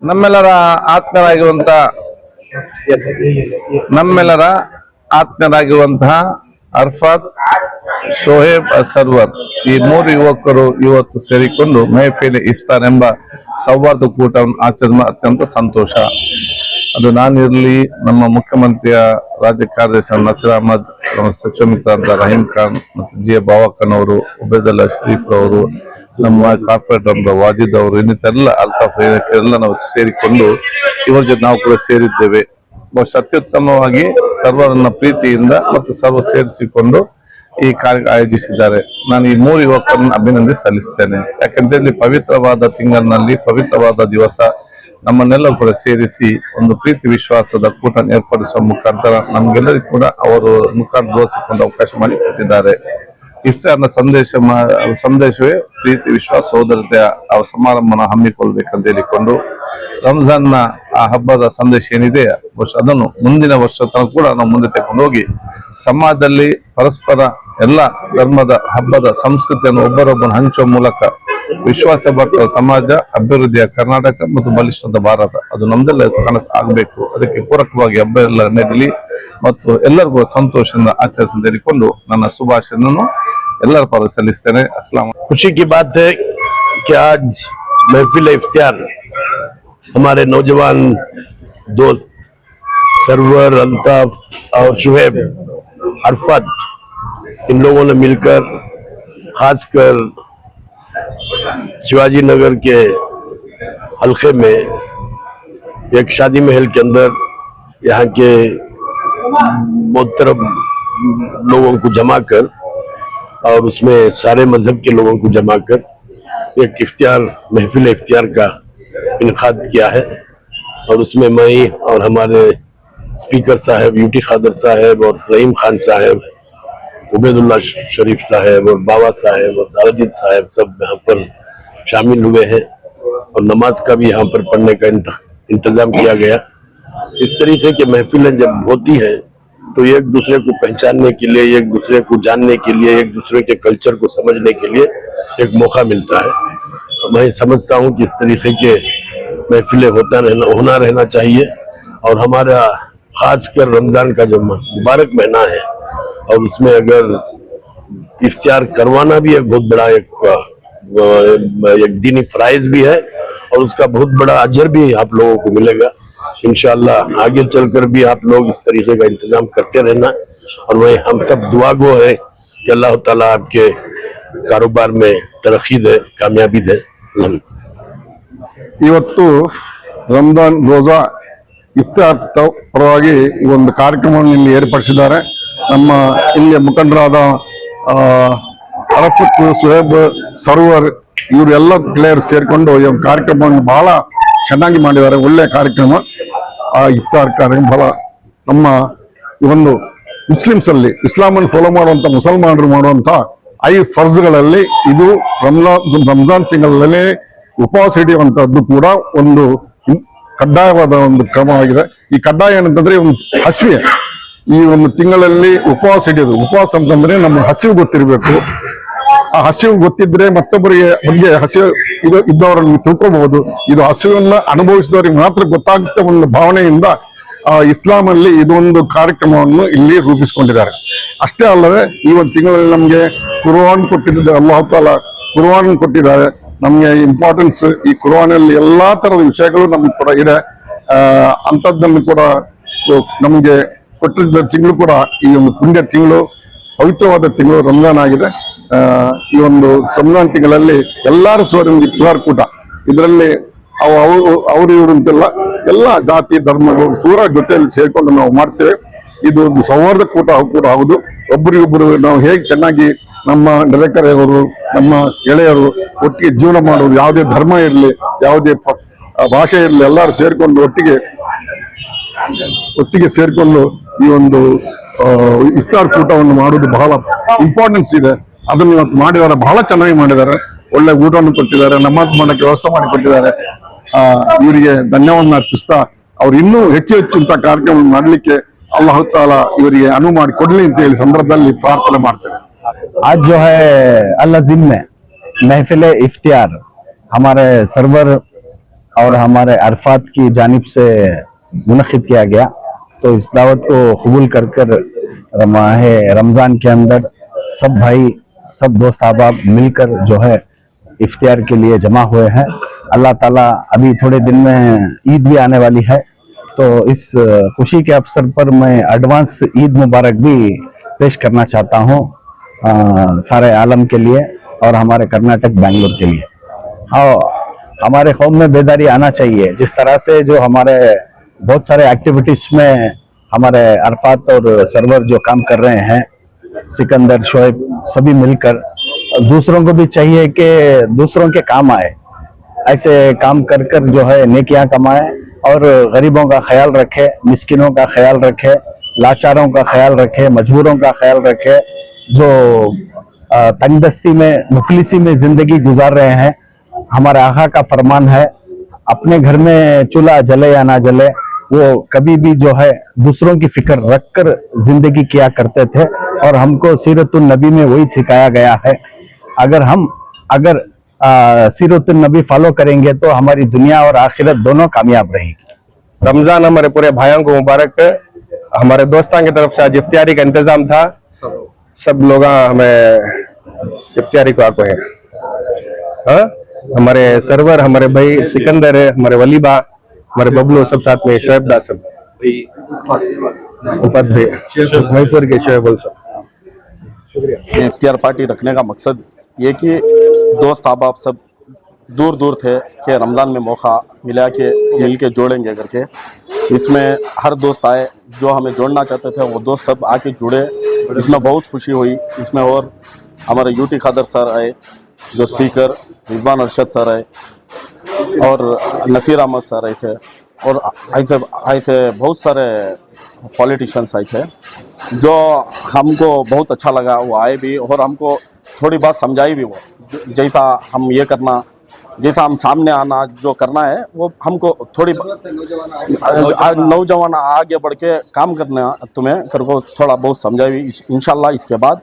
ನಮ್ಮೆಲ್ಲರ ಆತ್ಮೀಯರಾಗಿರುವಂತಹ ಅರ್ಫಾತ್, ಶೋಹೇಬ್, ಸರ್ವರ್ ಈ ಮೂರು ಯುವಕರು ಇವತ್ತು ಸೇರಿಕೊಂಡು ಮೆಹಫಿಲ್ ಇಫ್ತಾರ್ ಎಂಬ ಸೌಹಾರ್ದ ಕೂಟವನ್ನು ಆಚರಣೆ ಅತ್ಯಂತ ಸಂತೋಷ. ಅದು ನಾನಿರಲಿ, ನಮ್ಮ ಮುಖ್ಯಮಂತ್ರಿಯ ರಾಜ್ಯ ಕಾರ್ಯದರ್ಶಿ ನಸೀರ್ ಅಹಮದ್, ನಮ್ಮ ಸಚಿವ ಮಿತ್ರ ರಹೀಂ ಖಾನ್ ಮತ್ತು ಜಿ ಎ ಬಾವಕ್ಕನ್ ಅವರು, ಉಬೇದುಲ್ಲಾ ಶರೀಫ್ ಅವರು, ನಮ್ಮ ಕಾರ್ಪೊರೇಟರ್ ವಾಜಿದ್ ಅವರು, ಇನ್ನಿತೆಲ್ಲ ಅಲ್ತಾಫ್ ಎಲ್ಲ ನಾವು ಸೇರಿಕೊಂಡು ಇವರ ಜೊತೆ ನಾವು ಕೂಡ ಸೇರಿದ್ದೇವೆ. ಅತ್ಯುತ್ತಮವಾಗಿ ಸರ್ವರನ್ನ ಪ್ರೀತಿಯಿಂದ ಮತ್ತು ಸರ್ವ ಸೇರಿಸಿಕೊಂಡು ಈ ಕಾರ್ಯ ಆಯೋಜಿಸಿದ್ದಾರೆ. ನಾನು ಈ ಮೂರು ಯುವಕರನ್ನು ಅಭಿನಂದನೆ ಸಲ್ಲಿಸ್ತೇನೆ. ಯಾಕಂದ್ರೆ ಪವಿತ್ರವಾದ ತಿಂಗಳಿನಲ್ಲಿ ಪವಿತ್ರವಾದ ದಿವಸ ನಮ್ಮನ್ನೆಲ್ಲ ಕೂಡ ಸೇರಿಸಿ ಒಂದು ಪ್ರೀತಿ ವಿಶ್ವಾಸದ ಕೂಟ ಏರ್ಪಡಿಸುವ ಮುಖಾಂತರ ನಮ್ಗೆಲ್ಲರಿಗೂ ಕೂಡ ಅವರು ಮುಖಾಂತರ ಘೋಷಿಸಿಕೊಂಡು ಅವಕಾಶ ಮಾಡಿ ಕೊಟ್ಟಿದ್ದಾರೆ. ಇಫ್ತಾರ್ನ ಸಂದೇಶವೇ ಪ್ರೀತಿ ವಿಶ್ವಾಸ ಸೋದರತೆಯ ಸಮಾರಂಭನ ಹಮ್ಮಿಕೊಳ್ಬೇಕಂತ ಹೇಳಿಕೊಂಡು ರಂಜಾನ್ನ ಆ ಹಬ್ಬದ ಸಂದೇಶ ಏನಿದೆ ಅದನ್ನು ಮುಂದಿನ ವರ್ಷ ತನಕ ಕೂಡ ನಾವು ಮುಂದೆ ತೆಗೆದುಕೊಂಡು ಹೋಗಿ ಸಮಾಜದಲ್ಲಿ ಪರಸ್ಪರ ಎಲ್ಲ ಧರ್ಮದ ಹಬ್ಬದ ಸಂಸ್ಕೃತಿಯನ್ನು ಒಬ್ಬರೊಬ್ಬನ ಹಂಚುವ ಮೂಲಕ ವಿಶ್ವಾಸ ಬರುವ ಸಮಾಜ, ಅಭಿವೃದ್ಧಿಯ ಕರ್ನಾಟಕ ಮತ್ತು ಬಲಿಷ್ಠದ ಭಾರತ ಅದು ನಮ್ದೆಲ್ಲ ಕನಸು ಆಗಬೇಕು. ಅದಕ್ಕೆ ಪೂರಕವಾಗಿ ಹಬ್ಬ ಎಲ್ಲ ನಡೀಲಿ ಮತ್ತು ಎಲ್ಲರಿಗೂ ಸಂತೋಷದಿಂದ ಆಚರಿಸಿ ಹೇಳಿಕೊಂಡು ನನ್ನ ಶುಭಾಶಯವನ್ನು ಎಲ್ಲರ ಪರ ಸಲ್ಲಿಸ್ತೇನೆ. अस्सलाम। खुशी की बात है कि आज महफिल इफ्तियार हमारे नौजवान दोस्त सरवर, अल्ताफ और शुहेब, अरफत इन लोगों ने मिलकर खासकर शिवाजी नगर के हल्के में एक शादी महल के अंदर यहाँ के मोहतरम लोगों को जमा कर और उसमें सारे मजहब के लोगों को जमा कर एक इफ्तियार महफिल इफ्तियार का इनकाद किया है। और उसमें मैं और हमारे स्पीकर साहब यूटी खादर साहब और रहीम खान साहब, उबेदुल्ला शरीफ साहब और बाबा साहब और दाराजीत साहब सब यहाँ पर शामिल हुए हैं। और नमाज का भी यहाँ पर पढ़ने का इंतजाम किया गया। इस तरीके की महफिलें जब होती हैं तो एक दूसरे को पहचानने के लिए, एक दूसरे को जानने के लिए, एक दूसरे के कल्चर को समझने के लिए एक मौका मिलता है। तो मैं समझता हूँ कि इस तरीके के महफिलें होना रहना चाहिए। और हमारा खासकर रमजान का जो मुबारक महीना है और उसमें अगर इफ्तियार करवाना भी एक बहुत बड़ा एक दीनी फराइज भी है और उसका बहुत बड़ा अजर भी आप लोगों को मिलेगा। इंशाअल्लाह आगे चलकर भी आप लोग इस तरीके का इंतजाम करते रहना। और वही हम सब दुआ गो है कि अल्लाह ताला आपके कारोबार में तरक्की दे, कामयाबी दे। ಇವತ್ತು ರಂಜಾನ್ ರೋಜಾ ಇಫ್ತಾರ್ ಪರವಾಗಿ ಈ ಒಂದು ಕಾರ್ಯಕ್ರಮವನ್ನು ಇಲ್ಲಿ ಏರ್ಪಡಿಸಿದ್ದಾರೆ. ನಮ್ಮ ಇಲ್ಲಿಯ ಮುಖಂಡರಾದ ಅರಫತ್, ಸುಹೇಬ್, ಸರ್ವರ್ ಇವರೆಲ್ಲ ಗೆಳೆಯರು ಸೇರಿಕೊಂಡು ಈ ಒಂದು ಕಾರ್ಯಕ್ರಮವನ್ನು ಬಹಳ ಚೆನ್ನಾಗಿ ಮಾಡಿದ್ದಾರೆ. ಒಳ್ಳೆಯ ಕಾರ್ಯಕ್ರಮ. ಆ ಇಫ್ತಾರ್ ಕಾರ್ಯಕ್ರಮ ಬಹಳ ನಮ್ಮ ಈ ಒಂದು ಮುಸ್ಲಿಮ್ಸ್ ಅಲ್ಲಿ ಇಸ್ಲಾಮನ್ನು ಫಾಲೋ ಮಾಡುವಂತ ಮುಸಲ್ಮಾನರು ಮಾಡುವಂತ 5 ಫರ್ಜ್ಗಳಲ್ಲಿ ಇದು ರಂಜಾನ್ ತಿಂಗಳಲ್ಲಿ ಉಪವಾಸ ಹಿಡಿಯುವಂತದ್ದು ಕೂಡ ಒಂದು ಕಡ್ಡಾಯವಾದ ಒಂದು ಕ್ರಮವಾಗಿದೆ. ಈ ಕಡ್ಡಾಯ ಏನಂತಂದ್ರೆ ಒಂದು ಹಸಿವೆ, ಈ ಒಂದು ತಿಂಗಳಲ್ಲಿ ಉಪವಾಸ ಹಿಡಿಯೋದು. ಉಪವಾಸ ಅಂತಂದ್ರೆ ನಮ್ಮ ಹಸಿವು ಗೊತ್ತಿರಬೇಕು. ಆ ಹಸಿವು ಗೊತ್ತಿದ್ರೆ ಮತ್ತೊಬ್ಬರಿಗೆ ಬಗ್ಗೆ ಹಸಿವು ಇದ್ದವರನ್ನು ತಿಳ್ಕೋಬಹುದು. ಇದು ಹಸಿವನ್ನ ಅನುಭವಿಸಿದವರಿಗೆ ಮಾತ್ರ ಗೊತ್ತಾಗುತ್ತೆ ಒಂದು ಭಾವನೆಯಿಂದ ಇಸ್ಲಾಂ ಅಲ್ಲಿ ಇದೊಂದು ಕಾರ್ಯಕ್ರಮವನ್ನು ಇಲ್ಲಿ ರೂಪಿಸಿಕೊಂಡಿದ್ದಾರೆ. ಅಷ್ಟೇ ಅಲ್ಲದೆ ಈ ಒಂದು ತಿಂಗಳಲ್ಲಿ ನಮ್ಗೆ ಕುರ್ಆನ್ ಕೊಟ್ಟಿದ್ದಾರೆ, ಅಲ್ಲಾಹ್ ತಾಲಾ ಕುರ್ಆನ್ ಕೊಟ್ಟಿದ್ದಾರೆ. ನಮ್ಗೆ ಇಂಪಾರ್ಟೆನ್ಸ್ ಈ ಕುರ್ಆನ್ ಅಲ್ಲಿ ಎಲ್ಲಾ ತರದ ವಿಷಯಗಳು ನಮ್ಗೆ ಕೂಡ ಇದೆ. ಅಂತದ್ದನ್ನು ಕೂಡ ನಮಗೆ ಕೊಟ್ಟಿದ್ದ ತಿಂಗಳು ಕೂಡ ಈ ಒಂದು ಪುಣ್ಯ ತಿಂಗಳು, ಪವಿತ್ರವಾದ ತಿಂಗಳು ರಂಜಾನ್ ಆಗಿದೆ. ಈ ಒಂದು ರಂಜಾನ್ ತಿಂಗಳಲ್ಲಿ ಎಲ್ಲರೂ ಸೇರಿ ಒಂದು ಇಫ್ತಾರ್ ಕೂಟ, ಇದರಲ್ಲಿ ಅವರು ಇವರು ಅಂತೆಲ್ಲ ಎಲ್ಲ ಜಾತಿ ಧರ್ಮಗಳು ಪೂರ ಜೊತೆಯಲ್ಲಿ ಸೇರ್ಕೊಂಡು ನಾವು ಮಾಡ್ತೇವೆ. ಇದು ಒಂದು ಸೌಹಾರ್ದ ಕೂಟ ಕೂಡ ಹೌದು. ಒಬ್ಬರಿಗೊಬ್ಬರು ನಾವು ಹೇಗೆ ಚೆನ್ನಾಗಿ ನಮ್ಮ ನೆರೆಕರೆಯವರು, ನಮ್ಮ ಗೆಳೆಯರು ಒಟ್ಟಿಗೆ ಜೀವನ ಮಾಡುವುದು, ಯಾವುದೇ ಧರ್ಮ ಇರಲಿ, ಯಾವುದೇ ಭಾಷೆ ಇರಲಿ, ಎಲ್ಲರೂ ಸೇರ್ಕೊಂಡು ಒಟ್ಟಿಗೆ ಸೇರ್ಕೊಂಡು ಈ ಒಂದು ಇಫ್ತಾರ್ ಕೂಟವನ್ನು ಮಾಡುವುದು ಬಹಳ ಇಂಪಾರ್ಟೆನ್ಸ್ ಇದೆ. ಅದನ್ನು ಇವತ್ತು ಮಾಡಿದ್ದಾರೆ, ಬಹಳ ಚೆನ್ನಾಗಿ ಮಾಡಿದ್ದಾರೆ. ಒಳ್ಳೆ ಊಟವನ್ನು ಕೊಟ್ಟಿದ್ದಾರೆ, ನಮಾಜ್ ಮಾಡಕ್ಕೆ ವ್ಯವಸ್ಥೆ ಮಾಡಿ ಕೊಟ್ಟಿದ್ದಾರೆ. ಇವರಿಗೆ ಧನ್ಯವಾದ ಅರ್ಪಿಸ್ತಾ ಅವ್ರು ಇನ್ನೂ ಹೆಚ್ಚು ಇಂಥ ಕಾರ್ಯಕ್ರಮ ಮಾಡಲಿಕ್ಕೆ ಅಲ್ಲಾಹ್ ತಾಲಾ ಇವರಿಗೆ ಅನುವು ಮಾಡಿ ಕೊಡ್ಲಿ ಅಂತ ಹೇಳಿ ಸಂದರ್ಭದಲ್ಲಿ ಪ್ರಾರ್ಥನೆ ಮಾಡ್ತೇವೆ. आज जो है अल अज़ीम में महफिल इफ्तियार हमारे सरवर और हमारे अरफात की जानिब से मुनक़िद किया गया, तो इस दावत को कबूल कर माह रमज़ान के अंदर सब भाई, सब दोस्त अहबाब मिलकर जो है इफ्तियार के लिए जमा हुए हैं। अल्लाह ताला अभी थोड़े दिन में ईद भी आने वाली है, तो इस खुशी के अवसर पर मैं एडवांस ईद मुबारक भी पेश करना चाहता हूँ सारे आलम के लिए और हमारे कर्नाटक बेंगलोर के लिए। हाँ, हमारे कौम में बेदारी आना चाहिए। जिस तरह से जो हमारे बहुत सारे एक्टिविटीज में हमारे अरफात और सरवर जो काम कर रहे हैं, सिकंदर, शोएब, सभी मिलकर, दूसरों को भी चाहिए कि दूसरों के काम आए, ऐसे काम कर कर जो है नेकियां कमाए और गरीबों का ख्याल रखे, मिस्किनों का ख्याल रखे, लाचारों का ख्याल रखे, मजबूरों का ख्याल रखे, जो तंगदस्ती में, मुफलिसी में जिंदगी गुजार रहे हैं। हमारे आका का फरमान है, अपने घर में चूल्हा जले या ना जले, वो कभी भी जो है दूसरों की फिक्र रखकर जिंदगी किया करते थे, और हमको सीरतुन नबी में वही सिखाया गया है। अगर सीरतुन नबी फॉलो करेंगे तो हमारी दुनिया और आखिरत दोनों कामयाब रहेगी। रमजान हमारे पूरे भाइयों को मुबारक। हमारे दोस्तों की तरफ से आज इफ्तियारी का इंतजाम था, सब लोग हमें इफ्तियारी को आको है। हाँ, हमारे सरवर, हमारे भाई सिकंदर है, हमारे वलीबा, हमारे बबलू, सब साथ में, शोएब दा, सब मैसूर के शोएब सब। इफ्तियार पार्टी रखने का मकसद ये कि दोस्त अहबाब सब दूर दूर थे कि रमज़ान में मौका मिला कि मिल के जोड़ेंगे करके। इसमें हर दोस्त आए जो हमें जोड़ना चाहते थे, वो दोस्त सब आके जुड़े। इसमें बहुत खुशी हुई। इसमें और हमारे यूटी खादर सर आए, जो स्पीकर, रिजवान अरशद सर आए, और नसीर अहमद सर आए थे, और ऐसे आए थे बहुत सारे पॉलिटिशियंस आए थे, जो हमको बहुत अच्छा लगा। वो आए भी और हमको थोड़ी बात समझाई भी। वो जैसा हम ये करना, जैसा हम सामने आना, जो करना है वो हमको थोड़ी नौजवान आगे बढ़ के काम करना तुम्हें कर को थोड़ा बहुत समझाई। इंशाल्लाह इसके बाद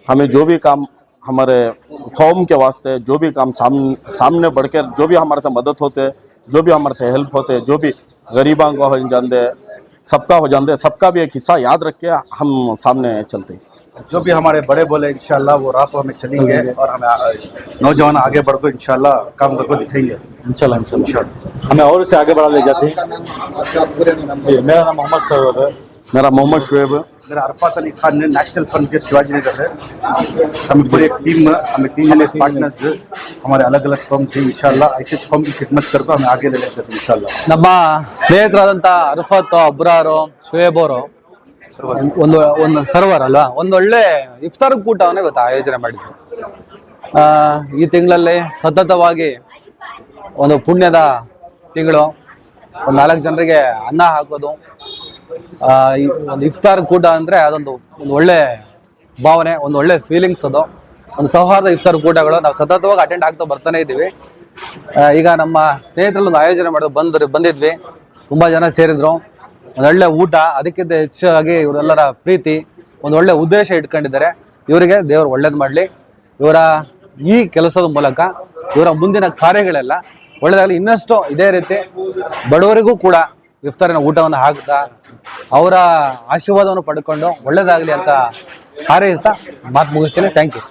हमें जो भी काम हमारे कौम के वास्ते, जो भी काम सामने बढ़ कर, जो भी हमारे से मदद होते, जो भी हमारे से हेल्प होते, जो भी गरीबों का हो जाते, सबका हो जाते, सबका भी एक हिस्सा याद रख के हम सामने चलते। जो भी हमारे बड़े बोले इंशाल्लाह वो राह पर हमें चलेंगे, और हमें नौजवान आगे बढ़कर इंशाल्लाह काम करके दिखाएंगे। इंशाल्लाह हमें और से आगे बढ़ा ले जाते हैं। मेरा नाम मोहम्मद सरवर है। मेरा मोहम्मद शुएब। मेरा अरफात अली खान ने नेशनल फंड के शिवाजी नगर है। हमें पूरी एक टीम, हमें 3 जने पार्टनर्स हमारे अलग अलग फर्म से इंशाल्लाह ऐसे फर्म की खिदमत करके हमें आगे ले जाते हैं इंशाल्लाह। ನಮ್ಮ ಸ್ನೇಹಿತರಾದಂಥ ಅರ್ಫತ್, ಅಬ್ರಾರು, ಶುಯೇಬ್ ಅವರು ಒಂದು ಸರ್ವರ್ ಅಲ್ವಾ, ಒಂದೊಳ್ಳೆ ಇಫ್ತಾರ್ ಕೂಟವನ್ನು ಇವತ್ತು ಆಯೋಜನೆ ಮಾಡಿದ್ರು. ಈ ತಿಂಗಳಲ್ಲಿ ಸತತವಾಗಿ ಒಂದು ಪುಣ್ಯದ ತಿಂಗಳು, ಒಂದು 4 ಜನರಿಗೆ ಅನ್ನ ಹಾಕೋದು, ಒಂದು ಇಫ್ತಾರ್ ಕೂಟ ಅಂದರೆ ಅದೊಂದು ಒಳ್ಳೆ ಭಾವನೆ, ಒಂದು ಒಳ್ಳೆ ಫೀಲಿಂಗ್ಸ್. ಅದು ಒಂದು ಸೌಹಾರ್ದ ಇಫ್ತಾರ್ ಕೂಟಗಳು ನಾವು ಸತತವಾಗಿ ಅಟೆಂಡ್ ಆಗ್ತಾ ಬರ್ತಾನೆ ಇದ್ದೀವಿ. ಈಗ ನಮ್ಮ ಸ್ನೇಹಿತರಲ್ಲಿ ಒಂದು ಆಯೋಜನೆ ಮಾಡೋದು ಬಂದಿದ್ವಿ, ತುಂಬ ಜನ ಸೇರಿದ್ರು. ಒಂದೊಳ್ಳೆ ಊಟ, ಅದಕ್ಕಿಂತ ಹೆಚ್ಚಾಗಿ ಇವರೆಲ್ಲರ ಪ್ರೀತಿ, ಒಂದು ಒಳ್ಳೆ ಉದ್ದೇಶ ಇಟ್ಕೊಂಡಿದ್ದಾರೆ. ಇವರಿಗೆ ದೇವರು ಒಳ್ಳೇದು ಮಾಡಲಿ. ಇವರ ಈ ಕೆಲಸದ ಮೂಲಕ ಇವರ ಮುಂದಿನ ಕಾರ್ಯಗಳೆಲ್ಲ ಒಳ್ಳೆದಾಗಲಿ. ಇನ್ನಷ್ಟು ಇದೇ ರೀತಿ ಬಡವರಿಗೂ ಕೂಡ ಇಫ್ತಾರಿನ ಊಟವನ್ನು ಹಾಕ್ತಾ ಅವರ ಆಶೀರ್ವಾದವನ್ನು ಪಡ್ಕೊಂಡು ಒಳ್ಳೇದಾಗಲಿ ಅಂತ ಹಾರೈಸ್ತಾ ಮಾತು ಮುಗಿಸ್ತೀನಿ. Thank you.